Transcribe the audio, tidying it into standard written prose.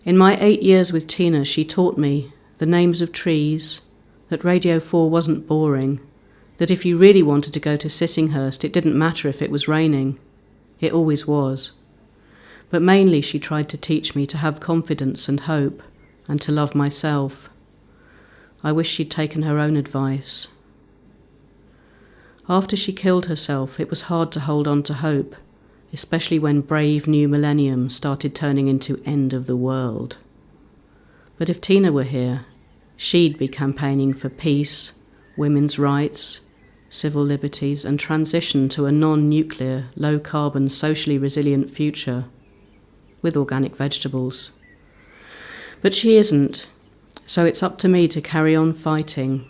In my 8 years with Tina, she taught me the names of trees, that Radio 4 wasn't boring, that if you really wanted to go to Sissinghurst, it didn't matter if it was raining. It always was. But mainly she tried to teach me to have confidence and hope, and to love myself. I wish she'd taken her own advice. After she killed herself, it was hard to hold on to hope, especially when brave new millennium started turning into end of the world. But if Tina were here, she'd be campaigning for peace, women's rights, civil liberties, and transition to a non-nuclear, low-carbon, socially resilient future with organic vegetables. But she isn't, so it's up to me to carry on fighting